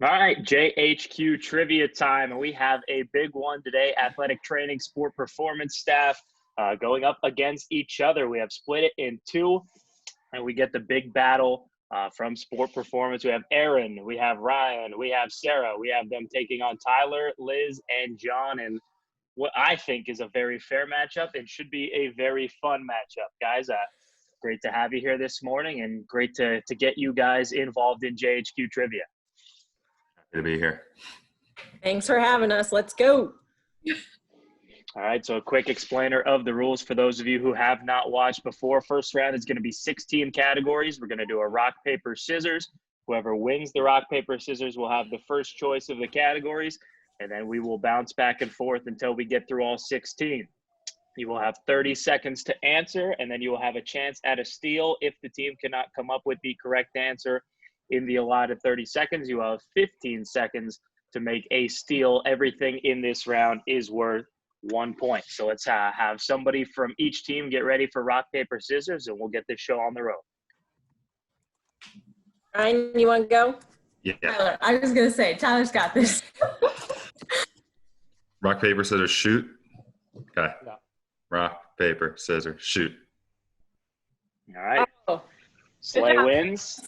All right, JHQ trivia time, and we have a big one today. Athletic training, sport performance staff going up against each other. We have split it in two, and we get the big battle from sport performance. We have Aaron, we have Ryan, we have Sarah. We have them taking on Tyler, Liz, and John, and what I think is a very fair matchup and should be a very fun matchup. Guys, great to have you here this morning, and great to get you guys involved in JHQ trivia. To be here. Thanks for having us. Let's go. All right, so a quick explainer of the rules for those of you who have not watched before. First round is going to be 16 categories. We're going to do a rock, paper, scissors. Whoever wins the rock, paper, scissors will have the first choice of the categories, and then we will bounce back and forth until we get through all 16. You will have 30 seconds to answer, and then you will have a chance at a steal if the team cannot come up with the correct answer in the allotted 30 seconds. You have 15 seconds to make a steal. Everything in this round is worth 1 point. So let's have somebody from each team get ready for rock, paper, scissors, and we'll get this show on the road. Ryan, you want to go? Yeah. Tyler, I was going to say, Tyler's got this. Rock, paper, scissors, shoot. Okay. Yeah. Rock, paper, scissors, shoot. All right. Oh. Slay wins.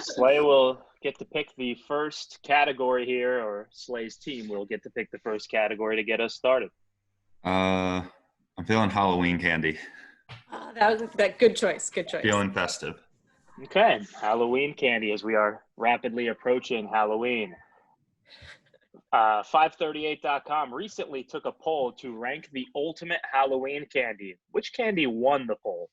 Slay will get to pick the first category here, or Slay's team will get to pick the first category to get us started. I'm feeling Halloween candy. That was that good choice. Good choice. Feeling festive. Okay, Halloween candy as we are rapidly approaching Halloween. 538.com recently took a poll to rank the ultimate Halloween candy. Which candy won the poll?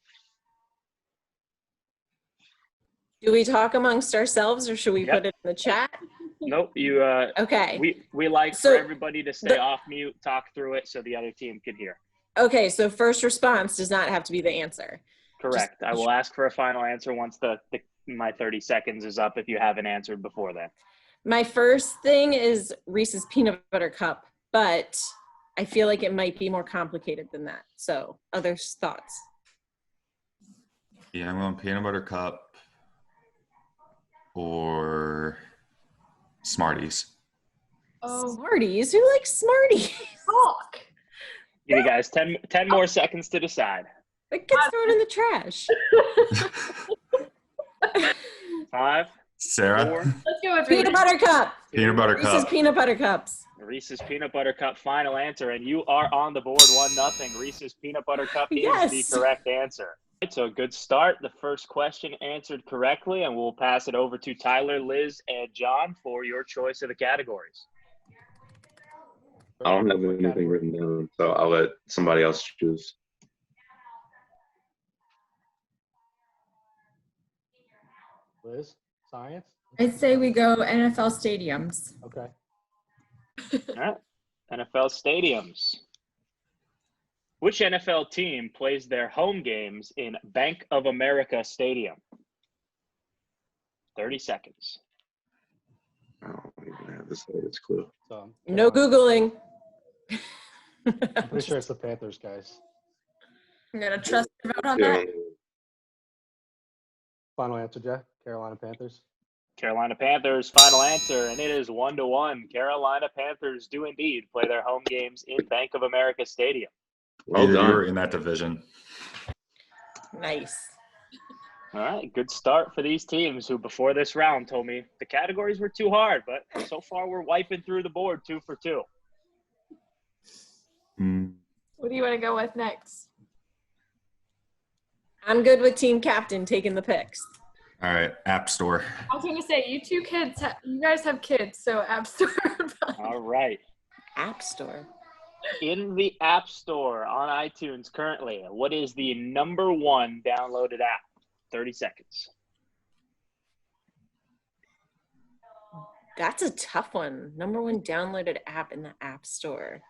Do we talk amongst ourselves, or should we put it in the chat? Nope. You. Okay. We like So for everybody to stay off mute, talk through it, so the other team can hear. Okay, so first response does not have to be the answer. Correct. I will ask for a final answer once my 30 seconds is up if you haven't answered before then. My first thing is Reese's Peanut Butter Cup, but I feel like it might be more complicated than that. So, other thoughts? Yeah, I'm going peanut butter cup or Smarties. Oh, Smarties? Who likes Smarties? fuck. Give you guys 10 more seconds to decide. It gets thrown in the trash. 5, Sarah? 4. Let's go with Peanut Butter Cup. Peanut butter Reese's cup. Peanut Butter Cups. Reese's Peanut Butter Cup final answer, and you are on the board 1-0. Reese's Peanut Butter Cup is Yes. the correct answer. Right, so a good start. The first question answered correctly, and we'll pass it over to Tyler, Liz, and John for your choice of the categories. I don't have anything written down, so I'll let somebody else choose. Liz, science? I'd say we go NFL stadiums. Okay. All right. NFL stadiums. Which NFL team plays their home games in Bank of America Stadium? 30 seconds. I don't even have the slightest clue. So, No Googling. I'm pretty sure it's the Panthers, guys. I'm going to trust your vote on Yeah. that. Final answer, Jeff? Carolina Panthers? Carolina Panthers, final answer, and it is 1-1. Carolina Panthers do indeed play their home games in Bank of America Stadium. Well Either you done. were in that division. Nice. All right, good start for these teams who before this round told me the categories were too hard, but so far we're wiping through the board 2 for 2. What do you want to go with next? I'm good with team captain taking the picks. All right, App Store. I was going to say, you guys have kids, so App Store. All right. App Store. In the App Store on iTunes currently, what is the #1 downloaded app? 30 seconds. That's a tough one. #1 downloaded app in the App Store.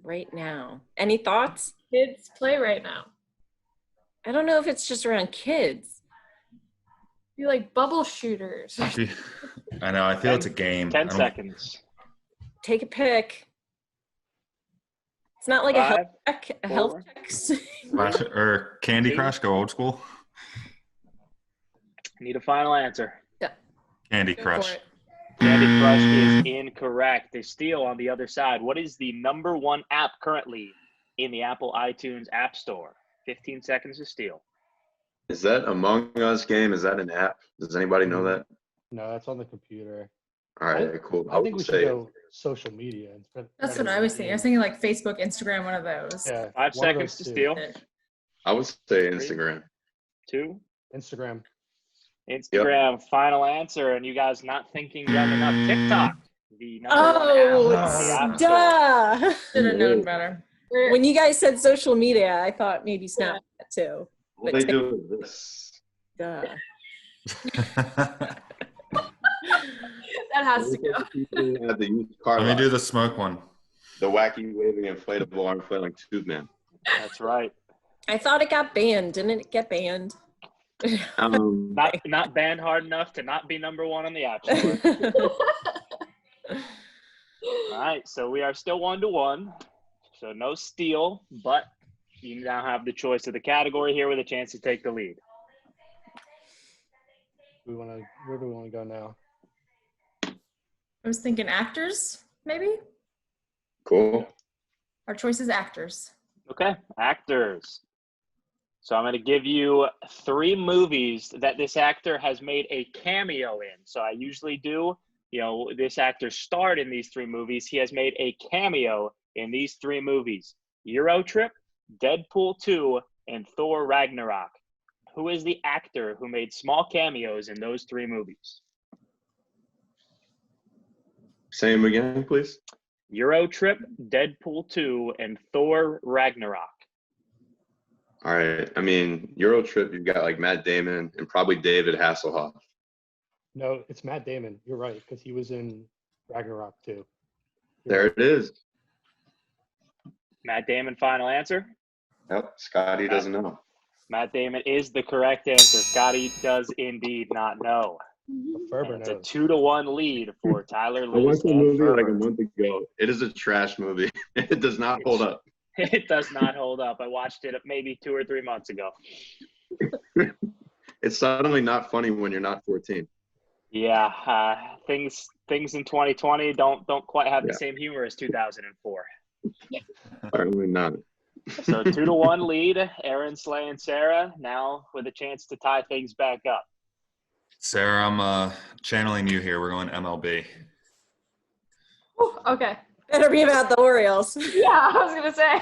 Right now. Any thoughts? Kids play right now. I don't know if it's just around kids. You like bubble shooters. I know. I feel it's a game. 10 I don't- seconds. Take a pick. It's not like 5, a health 4. check. Crash or Candy Eight. Crush, go old school. Need a final answer. Candy Go Crush. for it. Candy Crush is incorrect. The steal on the other side. What is the #1 app currently in the Apple iTunes App Store? 15 seconds to steal. Is that Among Us game? Is that an app? Does anybody know that? No, that's on the computer. All right, cool. I think we would should say go social media. That's what I was thinking. I was thinking like Facebook, Instagram, one of those. Yeah, 5 one of seconds those to two. steal. I would say Instagram. 2. Instagram. Instagram, final answer. And you guys not thinking young enough. TikTok, the #1 Oh, app on the App Store. duh. Should have known better. When you guys said social media, I thought maybe Snapchat too. What they do with this? Duh. That has to go. People at the used car Let me lot. do the smoke one. The wacky waving inflatable arm flailing tube man. That's right. I thought it got banned. Didn't it get banned? Not banned hard enough to not be #1 on the App Store. All right, so we are still 1-1. So no steal, but you now have the choice of the category here with a chance to take the lead. Where do we want to go now? I was thinking actors, maybe? Cool. Our choice is actors. Okay, actors. So I'm going to give you 3 movies that this actor has made a cameo in. So I usually do, this actor starred in these 3 movies. He has made a cameo in these 3 movies: Euro Trip, Deadpool 2, and Thor Ragnarok. Who is the actor who made small cameos in those 3 movies? Say him again, please. Euro Trip, Deadpool 2, and Thor Ragnarok. All right. I mean, Euro Trip, you've got like Matt Damon and probably David Hasselhoff. No, it's Matt Damon. You're right, because he was in Ragnarok too. There it is. Matt Damon, final answer? Yep. Scotty doesn't know. Matt Damon is the correct answer. Scotty does indeed not know. Ferber It's a knows. 2-1 lead for Tyler, I Liz, watched the and movie like a Ferber. month ago. It is a trash movie. It does not hold up. It does not hold up. I watched it maybe 2 or 3 months ago. It's suddenly not funny when you're not 14. Yeah, things in 2020 don't quite have the Yeah. same humor as 2004. Certainly not. So 2-1 lead. Aaron, Slay, and Sarah now with a chance to tie things back up. Sarah, I'm channeling you here. We're going MLB. Whew, okay. Better be about the Orioles. Yeah, I was gonna say.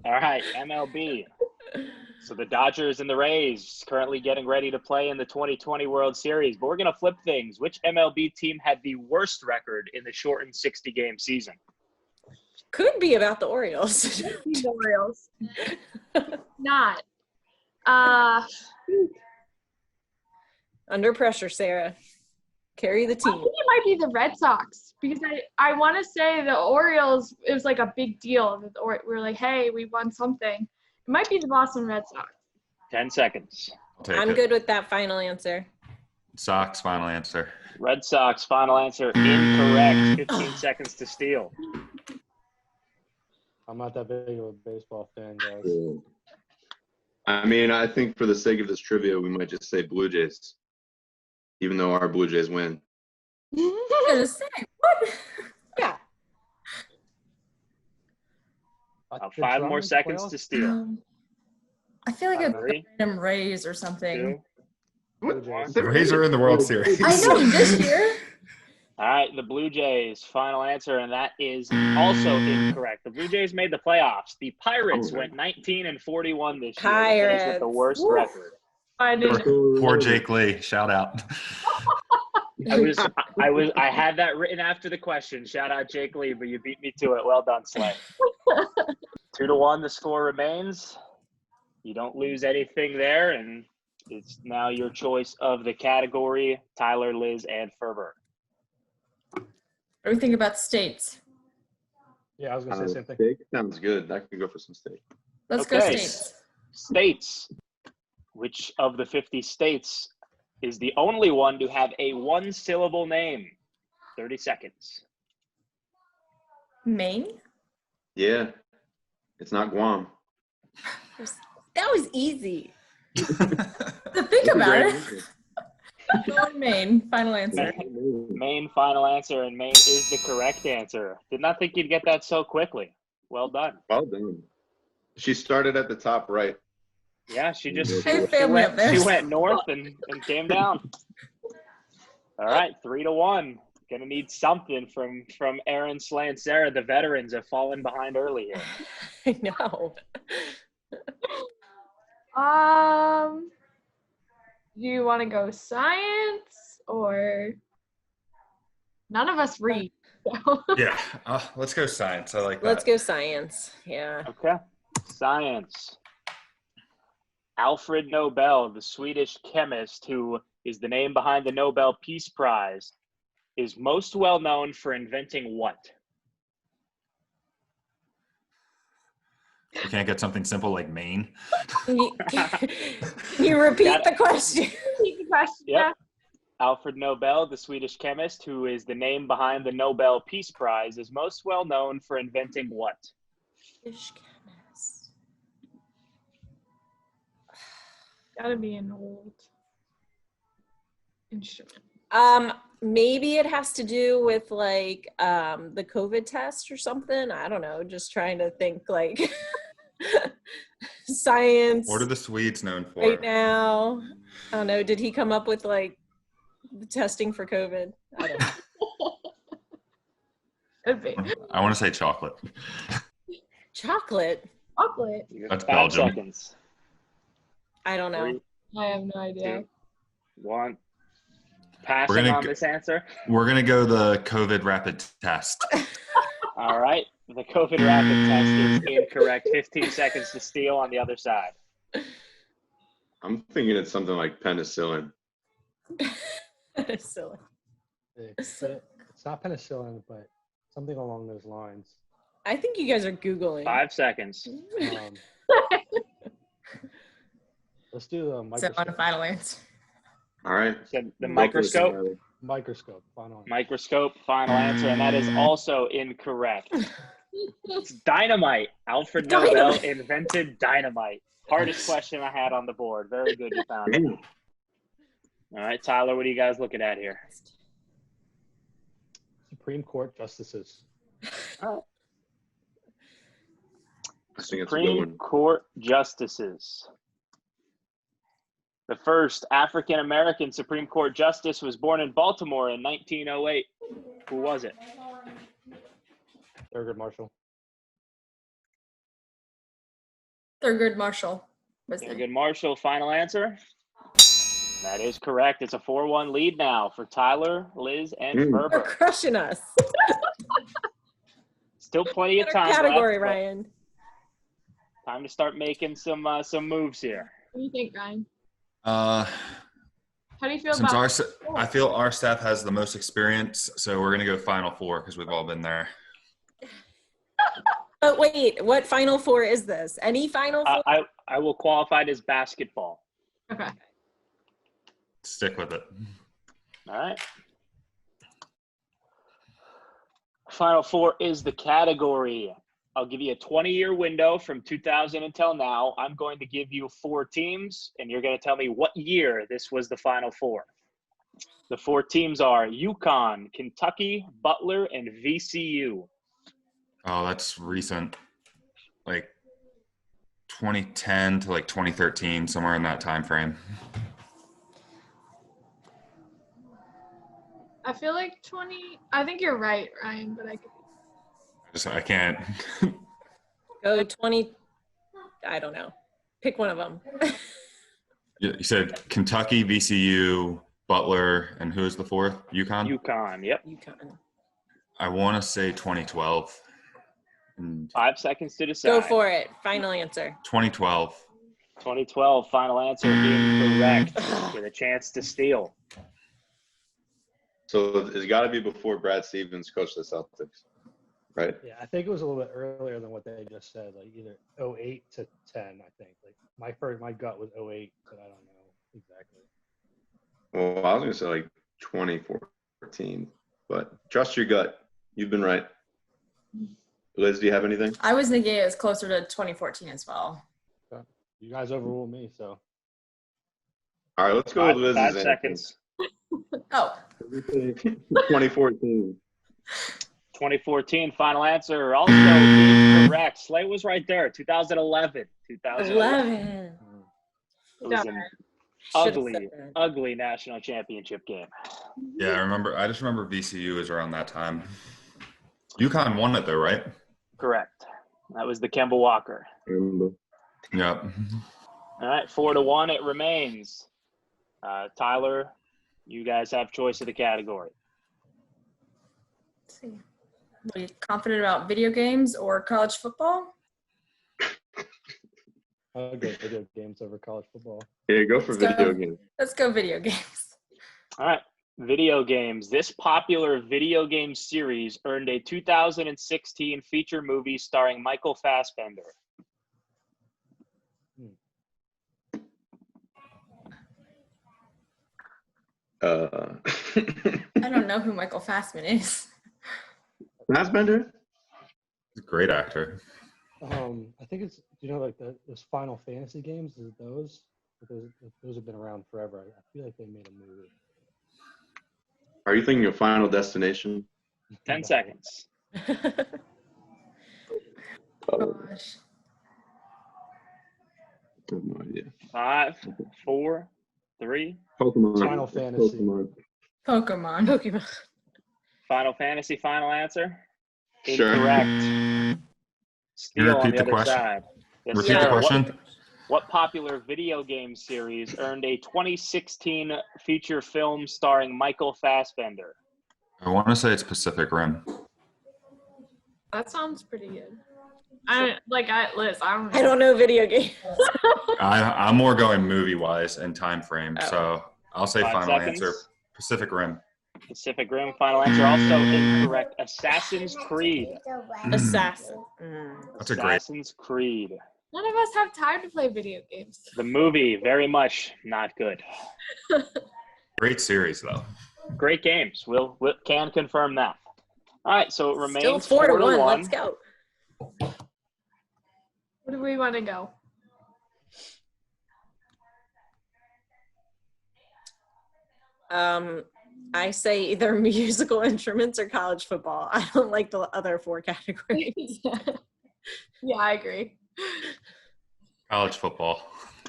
All right, MLB. So the Dodgers and the Rays currently getting ready to play in the 2020 World Series. But we're going to flip things. Which MLB team had the worst record in the shortened 60-game season? Could be about the Orioles. The Orioles. Not. Under pressure, Sarah. Carry the I team. think it might be the Red Sox because I want to say the Orioles, it was like a big deal. We're like, hey, we won something. It might be the Boston Red Sox. 10 seconds. I'll take I'm it. good with that final answer. Sox, final answer. Red Sox, final answer, incorrect. 15 seconds to steal. I'm not that big of a baseball fan, guys. Cool. I mean, I think for the sake of this trivia, we might just say Blue Jays, even though our Blue Jays win. I was gonna say, what? Yeah. Did 5 Toronto more make the seconds playoffs? to steal. I feel like it's 3, random Rays or something. 2. Blue Jays. The Rays are in the World Series. I know this year. All right, the Blue Jays, final answer, and that is also incorrect. The Blue Jays made the playoffs. The Pirates went 19-41 this year. They finished with the Pirates. worst Woo. record. I didn't. Poor Jake Lee. Shout out. I had that written after the question. Shout out Jake Lee, but you beat me to it. Well done, Slay. 2-1, the score remains. You don't lose anything there, and it's now your choice of the category, Tyler, Liz, and Ferber. What do we think about states? Yeah, I was gonna say the same thing. Steak sounds good. I could go for some steak. Let's go Okay. states. States. Which of the 50 states is the only one to have a 1-syllable name? 30 seconds. Maine? Yeah, it's not Guam. That was easy. To think about it. Going Maine. Final answer. Maine, final answer, and Maine is the correct answer. Did not think you'd get that so quickly. Well done. Well done. She started at the top right. Yeah, she just I have family up there. she went north and came down. All right, 3-1. Gonna need something from Aaron, Slay, and Sarah. The veterans have fallen behind early here. I know. Do you want to go science or none of us read? So. Yeah, let's go science. I like that. Let's go science. Yeah. Okay. Science. Alfred Nobel, the Swedish chemist who is the name behind the Nobel Peace Prize, is most well known for inventing what? You can't get something simple like Maine. Can you repeat the question? Repeat the question. Yep. Alfred Nobel, the Swedish chemist who is the name behind the Nobel Peace Prize, is most well known for inventing what? Fish chemist. Gotta be an old instrument. Maybe it has to do with like the COVID test or something. I don't know. Just trying to think like science. What are the Swedes known for? Right now? I don't know. Did he come up with like the testing for COVID? I don't know. Could be. I want to say chocolate. Chocolate? Chocolate. That's 5 Belgium. seconds. I don't know. 3, I have no idea. 2, 1. Passing We're gonna on go- this answer. We're going to go the COVID rapid test. All right. The COVID rapid test is incorrect. 15 seconds to steal on the other side. I'm thinking it's something like penicillin. Silly. It's not penicillin, but something along those lines. I think you guys are Googling. 5 seconds. Let's do the So on a microscope. final answer. All right. Said the microscope. Microscope. Final answer. Microscope, final answer, and that is also incorrect. It's dynamite. Alfred Nobel Dynamite. invented dynamite. Hardest question I had on the board. Very good, you found it. Damn. All right, Tyler, what are you guys looking at here? Supreme Court justices. I think it's a good Supreme one. Court justices. The first African American Supreme Court justice was born in Baltimore in 1908. Who was it? Thurgood Marshall. Thurgood Marshall. Was the- Thurgood Marshall, final answer? That is correct. It's a 4-1 lead now for Tyler, Liz, and You're Ferber. crushing us. Still plenty of Better time category, left, but Ryan. time to start making some moves here. What do you think, Ryan? Uh, How do you feel since about I feel our staff has the most experience, so we're going to go Final Four because we've all been there. But wait, what Final Four is this? Any Final Four? I will qualify it as basketball. Okay. Stick with it. All right. Final Four is the category. I'll give you a 20-year window from 2000 until now. I'm going to give you 4 teams, and you're going to tell me what year this was the Final Four. The 4 teams are UConn, Kentucky, Butler, and VCU. Oh, that's recent. Like 2010 to like 2013, somewhere in that time frame. I feel like 20. I think you're right, Ryan, but I could. I can't. Go 20. I don't know. Pick one of them. You said Kentucky, VCU, Butler, and who is the 4th? UConn? UConn, yep. UConn. I want to say 2012. And 5 seconds to decide. Go for it. Final answer. 2012. 2012, final answer incorrect with a chance to steal. So it's got to be before Brad Stevens coached the Celtics, right? Yeah, I think it was a little bit earlier than what they just said, like either 08 to 10, I think. Like my gut was 08, but I don't know exactly. Well, I was going to say like 2014, but trust your gut. You've been right. Liz, do you have anything? I was thinking it was closer to 2014 as well. You guys overruled me, so All right, let's go with Liz's 5 answer. seconds. Oh, 2014. 2014, final answer. Also incorrect. Slate was right there. 2011. 2011. 11. It was an ugly, ugly national championship game. Yeah, I just remember VCU was around that time. UConn won it though, right? Correct. That was the Kemba Walker. I remember. Yep. All right, 4-1 it remains. Tyler, you guys have choice of the category. Let's see. Are you confident about video games or college football? I'll go video games over college football. Yeah, go for Let's go. video games. Let's go video games. All right, video games. This popular video game series earned a 2016 feature movie starring Michael Fassbender. I don't know who Michael Fassman is. Fassbender? He's a great actor. I think it's like those Final Fantasy games. Is it those? Those have been around forever. I feel like they made a movie. Are you thinking of Final Destination? 10 seconds. Oh, Gosh. I have no idea. 5, 4, 3. Pokemon. Final Fantasy. Pokemon. Pokemon. Final Fantasy, final answer? Sure. Incorrect. Can Steel you on repeat the the other question? side. Yes, Repeat sir. the question. What popular video game series earned a 2016 feature film starring Michael Fassbender? I want to say it's Pacific Rim. That sounds pretty good. Liz, I I don't know video games. I'm more going movie wise and time frame, so I'll say 5 final seconds. answer. Pacific Rim. Pacific Rim, final answer. Also incorrect. Assassin's Creed. Assassin. That's a great. Assassin's Creed. None of us have time to play video games. The movie, very much not good. Great series though. Great games. We'll can confirm that. All right, so it remains Still 4-1. 4-1. Let's go. Where do we want to go? I say either musical instruments or college football. I don't like the other 4 categories. Yeah, I agree. College football.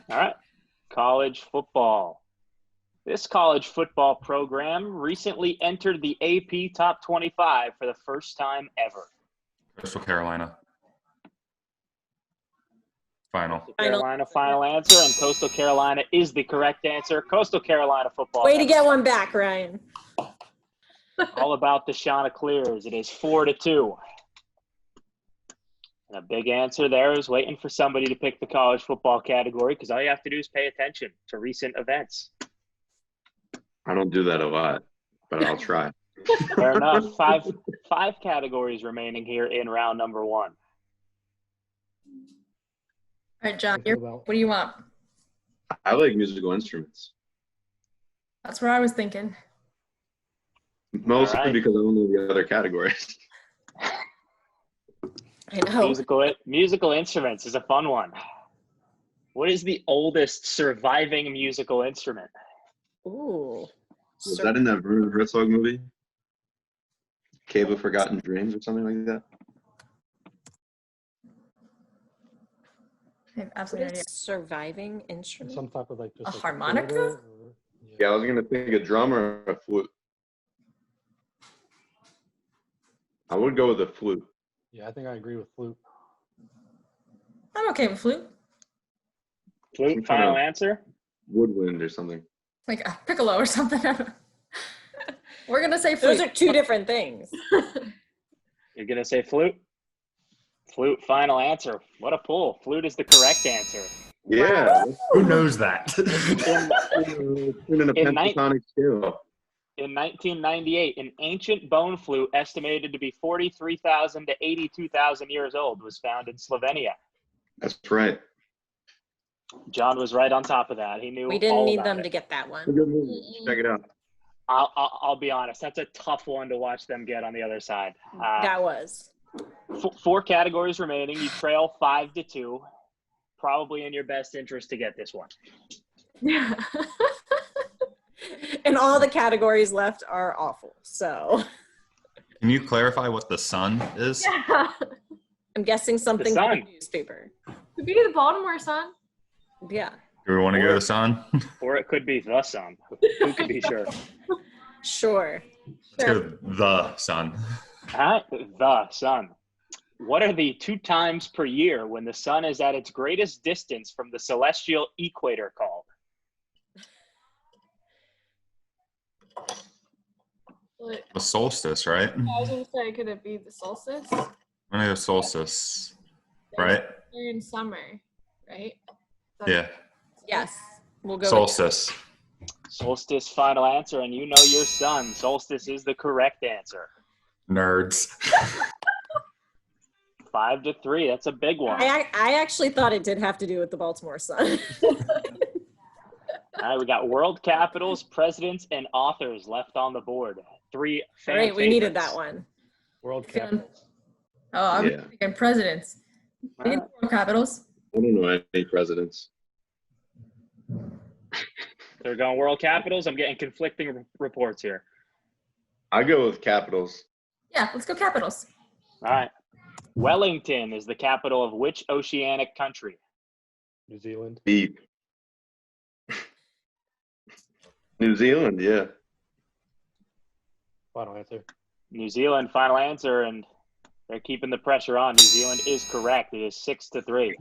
All right, college football. This college football program recently entered the AP Top 25 for the first time ever. Coastal Carolina. Final. Carolina, final answer, and Coastal Carolina is the correct answer. Coastal Carolina football. Way to get one back, Ryan. All about the Chanticleers. It is 4-2. And a big answer there is waiting for somebody to pick the college football category because all you have to do is pay attention to recent events. I don't do that a lot, but I'll try. Fair enough. Five categories remaining here in round number 1. All right, John, what do you want? I like musical instruments. That's what I was thinking. Mostly All right. because I don't know the other categories. I know. Musical instruments is a fun one. What is the oldest surviving musical instrument? Ooh. Was that in that Werner Herzog movie? Cave of Forgotten Dreams or something like that? I have What absolutely no idea. is surviving instrument? Some type of like just A like harmonica? theater or- Yeah, I was gonna think a drum or a flute. I would go with a flute. Yeah, I think I agree with flute. I'm okay with flute. Flute, Some kind final of- answer? Woodwind or something. Like a piccolo or something. We're going to say flute. Those are 2 different things. You're going to say flute? Flute, final answer. What a pull. Flute is the correct answer. Yeah. Who knows that? In a In pentatonic scale. In 1998, an ancient bone flute estimated to be 43,000 to 82,000 years old was found in Slovenia. That's right. John was right on top of that. He knew We didn't all need about them it. to get that one. Good movie. Check it out. I'll be honest. That's a tough one to watch them get on the other side. That was. 4 categories remaining. You trail 5-2. Probably in your best interest to get this one. Yeah. And all the categories left are awful. So Can you clarify what the sun is? Yeah. I'm guessing something Sun. from the newspaper. Could be the Baltimore Sun. Yeah. Do we want to go to the sun? Or it could be the sun. Who can be sure? Sure. Let's go to the sun. The sun. What are the 2 times per year when the sun is at its greatest distance from the celestial equator called? But The solstice, right? I was gonna say, could it be the solstice? When is solstice, right? During summer, right? Yeah, Yes. We'll go with solstice. Solstice, final answer, and you know your sun. Solstice is the correct answer. Nerds. 5-3. That's a big one. I actually thought it did have to do with the Baltimore Sun. All right, we got world capitals, presidents, and authors left on the board. 3 fan All right, we needed favorites. that one. World Feeling- capitals. Oh, I'm Yeah. thinking presidents. All Thinking right. world capitals. I don't know any presidents. They're going world capitals. I'm getting conflicting reports here. I go with capitals. Yeah, let's go capitals. All right. Wellington is the capital of which oceanic country? New Zealand. Deep. New Zealand, yeah. Final answer. New Zealand, final answer, and they're keeping the pressure on. New Zealand is correct. It is 6-3.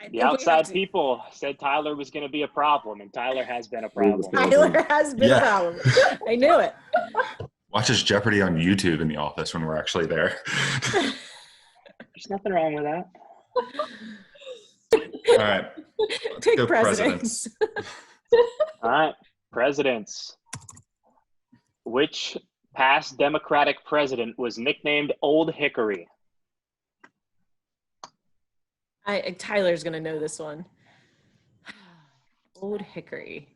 I think The we have outside to- people said Tyler was going to be a problem, and Tyler has been a problem. Tyler has been a Yeah. problem. I knew it. Watches Jeopardy on YouTube in the office when we're actually there. There's nothing wrong with that. All right. Let's Pick go presidents. All right. Presidents. Which past Democratic president was nicknamed Old Hickory? Tyler's gonna know this one. Old Hickory.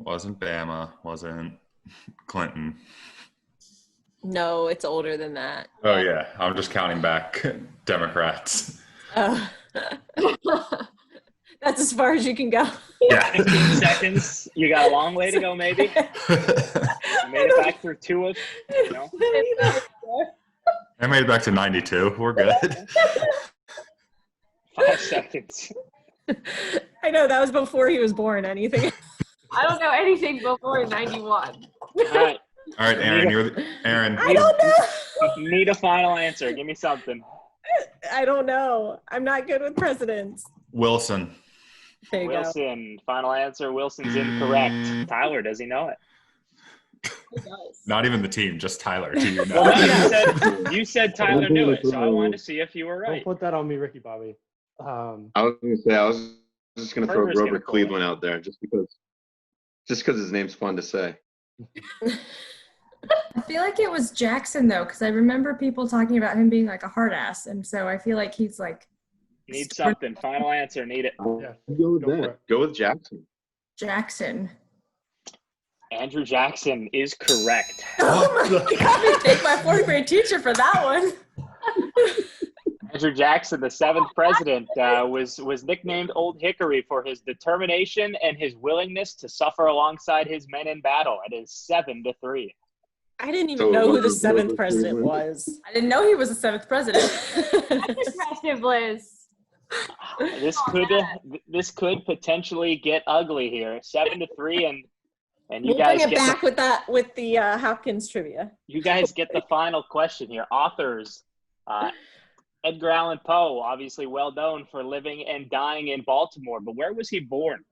Wasn't Bama. Wasn't Clinton. No, it's older than that. Oh, yeah. I'm just counting back Democrats. Oh. That's as far as you can go. Yeah. 15 seconds. You got a long way to go, maybe. You made it back through 2 of, you know. I made it back to 92. We're good. 5 seconds. I know that was before he was born. Anything? I don't know anything before 91. All right. All right, Aaron. Aaron. I don't know. Need a final answer. Give me something. I don't know. I'm not good with presidents. Wilson. There you go. Wilson. Final answer. Wilson's incorrect. Tyler, does he know it? Not even the team, just Tyler. Do you Well, know? no, you said Tyler knew it, so I wanted to see if you were Don't right. put that on me, Ricky Bobby. I was gonna say I was just gonna throw Herbert's gonna Grover pull it. Cleveland out there just because his name's fun to say. I feel like it was Jackson though, because I remember people talking about him being like a hard ass, and so I feel like he's like Need something. Final answer. Need it. Yeah. Go with Go for that. it. Go with Jackson. Jackson. Andrew Jackson is correct. Oh my god! Thank my 4th grade teacher for that one. Andrew Jackson, the 7th president, was nicknamed Old Hickory for his determination and his willingness to suffer alongside his men in battle. It is 7-3. I didn't even So know who what the was 7th Grover president Cleveland? was. I didn't know he was the 7th president. That's impressive, Liz. This could potentially get ugly here. 7-3, and you We'll guys bring it get back with that with the Hopkins trivia. you guys get the final question here. Authors. Edgar Allan Poe, obviously well known for living and dying in Baltimore, but where was he born?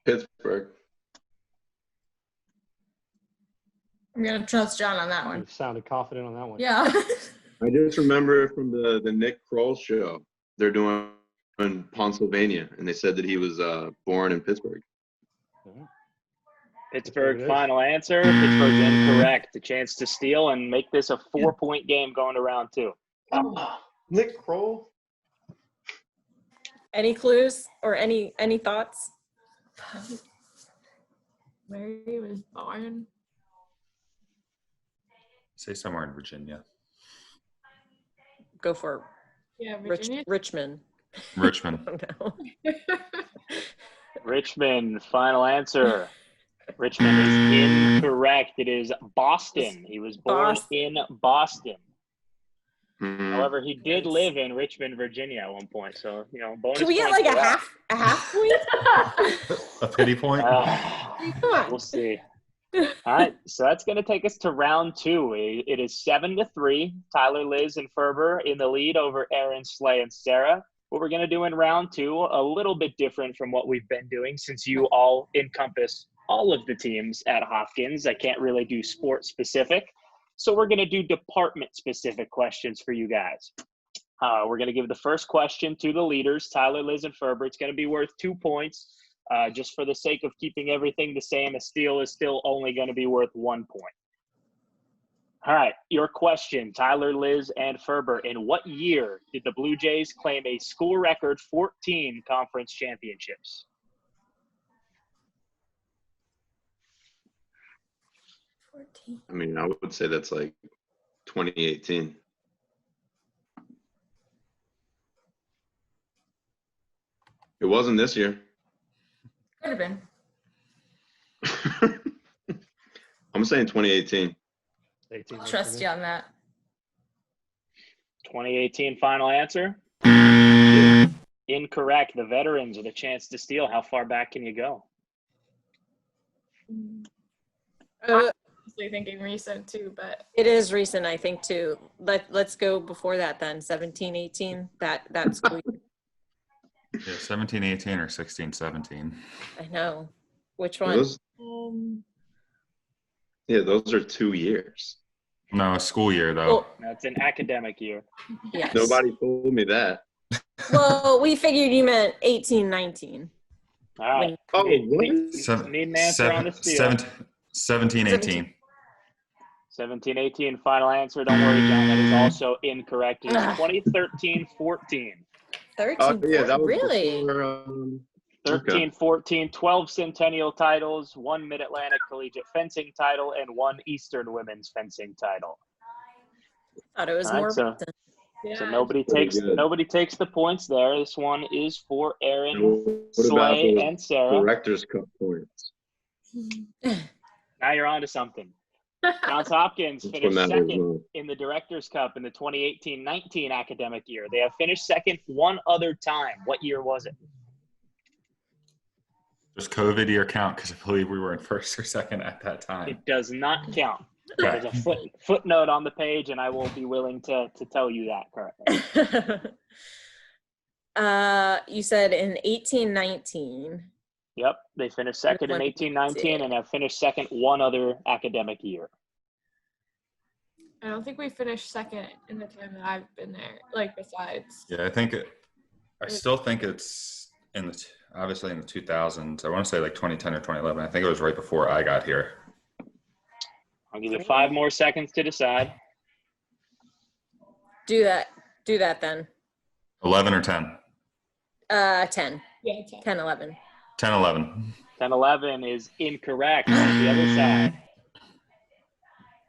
Pittsburgh. I'm gonna trust John on that You one. sounded confident on that one. Yeah. I just remember from the Nick Kroll show, they're doing in Pennsylvania, and they said that he was born in Pittsburgh. Pittsburgh, It is. final answer. Pittsburgh's incorrect. A chance to steal and make this a 4-point game going to round 2. Nick Kroll. Any clues or any thoughts? Where he was born. Say somewhere in Virginia. Go for Yeah, Virginia. Richmond. Richmond. I don't know. Richmond, final answer. Richmond is incorrect. It is Boston. He was born Boston. in Boston. Mhm. However, he did Nice. live in Richmond, Virginia at one point. So, bonus Can we get points like for that. a half point? A pity point? Come on. We'll see. All right, so that's going to take us to round 2. It is 7-3. Tyler, Liz, and Ferber in the lead over Aaron, Slay, and Sarah. What we're going to do in round 2, a little bit different from what we've been doing since you all encompass all of the teams at Hopkins. I can't really do sport specific. So we're going to do department specific questions for you guys. We're going to give the first question to the leaders, Tyler, Liz, and Ferber. It's going to be worth 2 points. Just for the sake of keeping everything the same, a steal is still only going to be worth 1 point. All right, your question, Tyler, Liz, and Ferber. In what year did the Blue Jays claim a school record 14 conference championships? I mean, I would say that's like 2018. It wasn't this year. Could have been. I'm saying 2018. 18 Trust you on that. 2018 final answer? Incorrect. The veterans with a chance to steal. How far back can you go? Honestly thinking recent too, but It is recent, I think, too. Let's go before that then. 17, 18. That's cool. Yeah, 17, 18 or 16, 17. I know. Which one? Those are 2 years. No, a school year though. Well, That's an academic year. yes. Nobody told me that. Well, we figured you meant 18, 19. All right. Oh, Need what? an answer on the steal. 17, 18. 17, 18 final answer. Don't worry, John. That is also incorrect. It is 2013, 14. 13, Yeah, that was really? before, 13, 14, 12 Centennial titles, 1 Mid-Atlantic Collegiate fencing title, and 1 Eastern women's fencing title. Thought it was All right, more so- recent. So yeah. nobody takes the points there. This one is for Aaron, What about Slay, the and Sarah. Director's Cup points? Now you're on to something. Johns Hopkins Which finished one matters second most? in the Director's Cup in the 2018-19 academic year. They have finished second one other time. What year was it? Does COVID year count? Because I believe we were in first or second at that time. It does not count. Okay. There's a footnote on the page, and I will be willing to tell you that correctly. You said in 18, 19. Yep, they finished second in 18-19 and have finished second one other academic year. I don't think we finished second in the time that I've been there. Like besides. Yeah, I still think it's obviously in the 2000s. I want to say like 2010 or 2011. I think it was right before I got here. I'll give you 5 more seconds to decide. Do that then. 11 or 10? 10. Yeah, 10, 11. 10, 11. 10-11 is incorrect on the other side.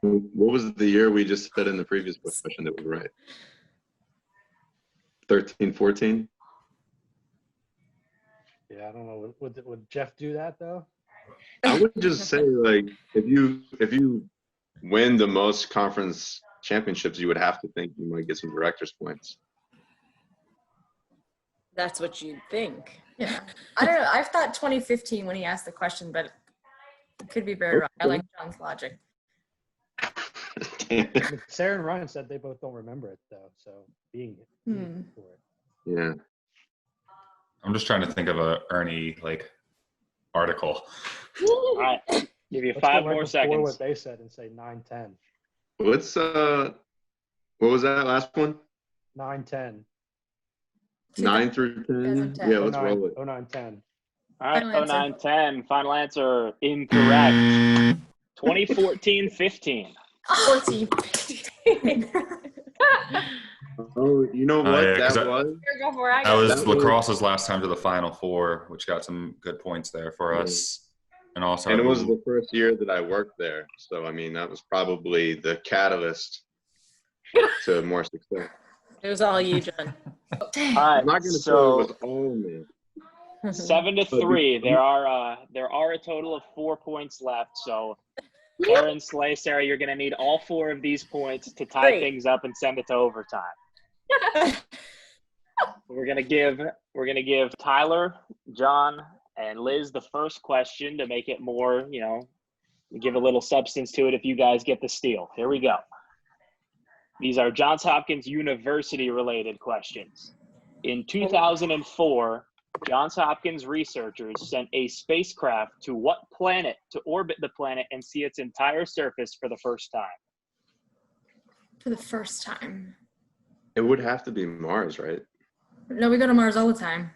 What was the year we just said in the previous question that was right? 13, 14? Yeah, I don't know. Would Jeff do that though? I would just say, like, if you win the most conference championships, you would have to think you might get some director's points. That's what you'd think. Yeah. I don't know. I thought 2015 when he asked the question, but it could be very wrong. I like John's logic. I mean, Sarah and Ryan said they both don't remember it though, so being for it. Yeah. I'm just trying to think of a Ernie article. All right, give you Let's 5 go right more before seconds. what they said and say 9-10. What's what was that last one? 9-10. 9 through 10? 2010. Yeah, let's roll it. 09-10. All right, Final answer. 09-10. Final answer incorrect. 2014-15. 14. Oh, you know what yeah, 'cause that was? Here, go for it. I That got was That was- lacrosse's last time to the Final Four, which got some good points there for us. And also, And it was the first year that I worked there. So, I mean, that was probably the catalyst to more success. It was all you, John. All I'm right, not going to so say it was all me. 7-3. There are a total of 4 points left. So Karen, Slay, Sarah, you're going to need all 4 of these points to tie Great. things up and send it to overtime. We're gonna give Tyler, John, and Liz the first question to make it more, give a little substance to it if you guys get the steal. Here we go. These are Johns Hopkins University related questions. In 2004, Johns Hopkins researchers sent a spacecraft to what planet to orbit the planet and see its entire surface for the first time? For the first time. It would have to be Mars, right? No, we go to Mars all the time.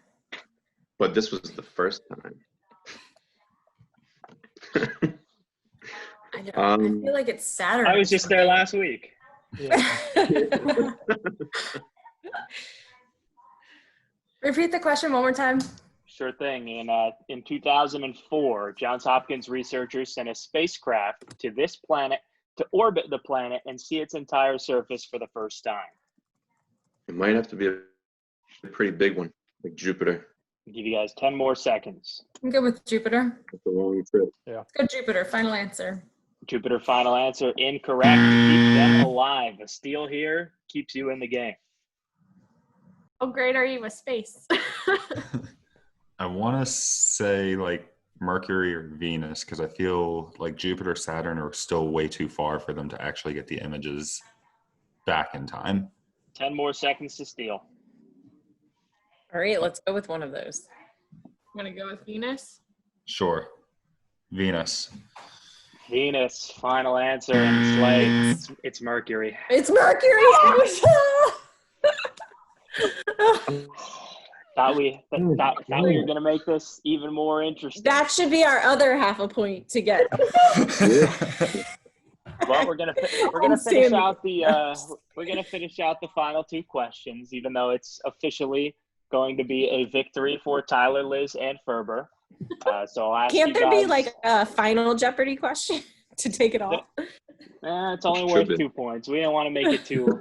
But this was the first time. I feel like it's Saturn. I was just there last week. Yeah. Repeat the question one more time. Sure thing. In 2004, Johns Hopkins researchers sent a spacecraft to this planet to orbit the planet and see its entire surface for the first time. It might have to be a pretty big one, like Jupiter. I'll give you guys 10 more seconds. I'm good with Jupiter. It's a long trip. Let's go Jupiter. Final answer. Jupiter, final answer, incorrect. Keep them alive. A steal here keeps you in the game. How great are you with space? I want to say like Mercury or Venus because I feel like Jupiter, Saturn are still way too far for them to actually get the images back in time. 10 more seconds to steal. All right, let's go with one of those. I'm gonna go with Venus. Sure. Venus. Venus, final answer, and Slay, it's Mercury. It's Mercury. Thought we were gonna make this even more interesting. That should be our other half a point to get. Well, we're gonna finish out the final 2 questions, even though it's officially going to be a victory for Tyler, Liz, and Ferber. So I'll ask Can't you there be guys- like a final Jeopardy question to take it off? It's only worth 2 points. We don't want to make it too.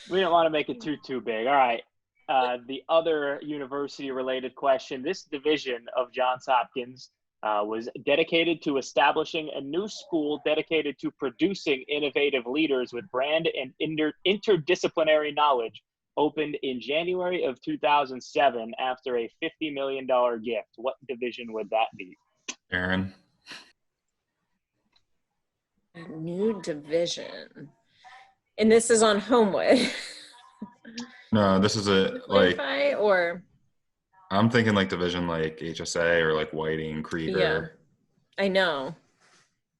We don't want to make it too big. All right. The other university-related question. This division of Johns Hopkins was dedicated to establishing a new school dedicated to producing innovative leaders with brand and interdisciplinary knowledge. Opened in January of 2007 after a $50 million gift. What division would that be? Aaron. A new division. And this is on Homewood. No, this is Clarify, or I'm thinking like division like HSA or like Whiting, Krieger. yeah, I know.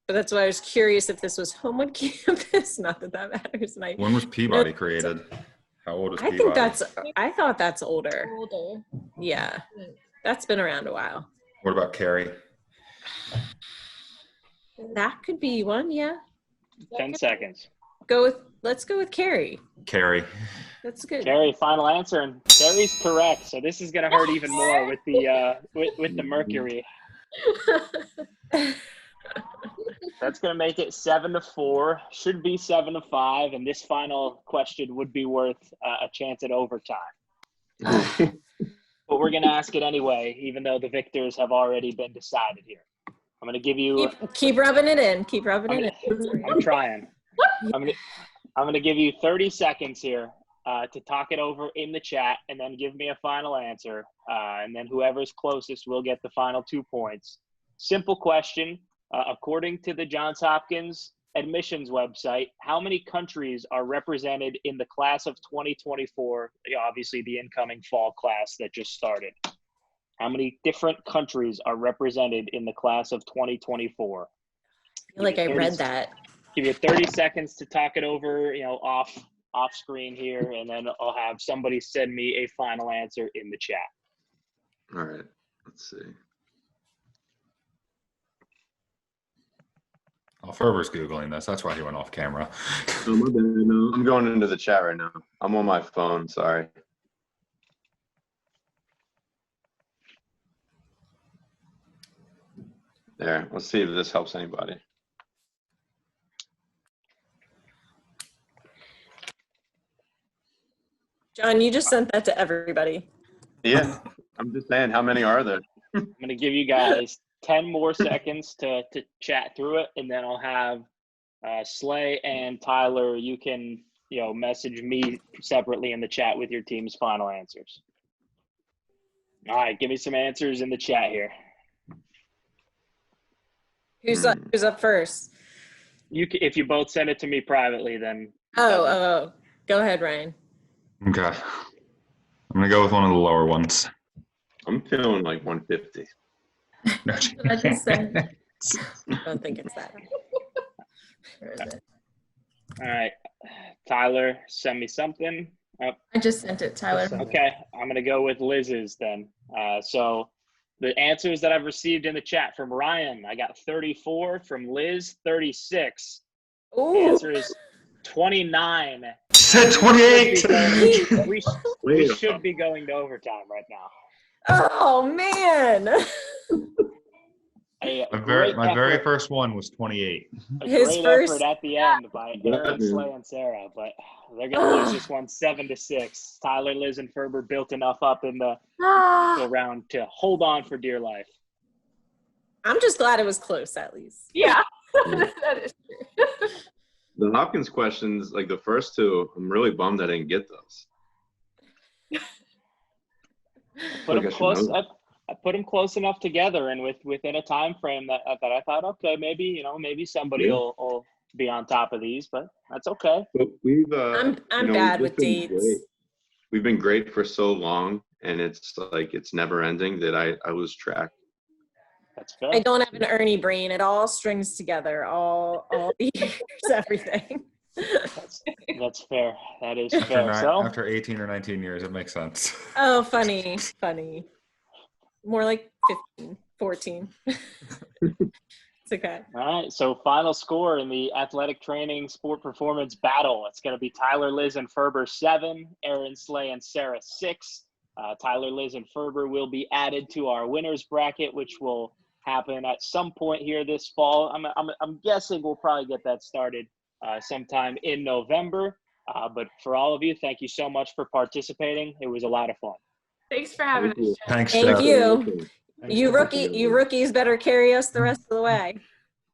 But that's why I was curious if this was Homewood campus. Not that matters. And When was Peabody created? How old is Peabody? I thought that's older. Older. Yeah. That's been around a while. What about Cary? That could be one, yeah. 10 seconds. Let's go with Carrie. Cary. That's good. Carrie, final answer, and Carrie's correct. So this is going to hurt even more with the with the Mercury. That's going to make it 7-4. Should be 7-5, and this final question would be worth a chance at overtime. But we're going to ask it anyway, even though the victors have already been decided here. I'm going to give you. Keep rubbing it in. Keep rubbing it in. I'm trying. I'm going to give you 30 seconds here to talk it over in the chat, and then give me a final answer. And then whoever's closest will get the final 2 points. Simple question. According to the Johns Hopkins admissions website, how many countries are represented in the class of 2024? Obviously, the incoming fall class that just started. How many different countries are represented in the class of 2024? I feel like I read that. Give you 30 seconds to talk it over, off screen here, and then I'll have somebody send me a final answer in the chat. All right, let's see. Oh, Ferber's Googling this. That's why he went off camera. Oh, my bad. No, I'm going into the chat right now. I'm on my phone. Sorry. There. Let's see if this helps anybody. John, you just sent that to everybody. Yeah, I'm just saying, how many are there? I'm going to give you guys 10 more seconds to chat through it, and then I'll have Slay and Tyler, you can, message me separately in the chat with your team's final answers. All right, give me some answers in the chat here. Who's up first? If you both send it to me privately, then. Oh. Go ahead, Ryan. Okay. I'm going to go with one of the lower ones. I'm feeling like 150. No, I just said. I don't think it's that. Where is it? All right, Tyler, send me something. I just sent it, Tyler. Okay, I'm going to go with Liz's then. So the answers that I've received in the chat from Ryan, I got 34. From Liz, 36. Ooh. The answer is 29. Said 28. We should be going to overtime right now. Oh, man. My very first one was 28. His great first- effort at the end by Aaron, Slay, and Sarah, but they're going to lose this one 7-6. Tyler, Liz, and Ferber built enough up in the round to hold on for dear life. I'm just glad it was close, at least. Yeah, that is true. The Hopkins questions, like the first two, I'm really bummed I didn't get those. I put them close enough together, and within a time frame that I thought, okay, maybe somebody will be on top of these, but that's okay. But we've I'm bad with dates. We've been great for so long, and it's like it's never ending that I lose track. That's fair. I don't have an Ernie brain. It all strings together, all the years, everything. That's fair. That is fair. After 18 or 19 years, it makes sense. Oh, funny. More like 15, 14. It's okay. All right, so final score in the athletic training sport performance battle. It's going to be Tyler, Liz, and Ferber 7, Aaron, Slay, and Sarah 6. Tyler, Liz, and Ferber will be added to our winners bracket, which will happen at some point here this fall. I'm guessing we'll probably get that started sometime in November. But for all of you, thank you so much for participating. It was a lot of fun. Thanks for having us. Thanks, Thank Jeff. you. You rookies better carry us the rest of the way.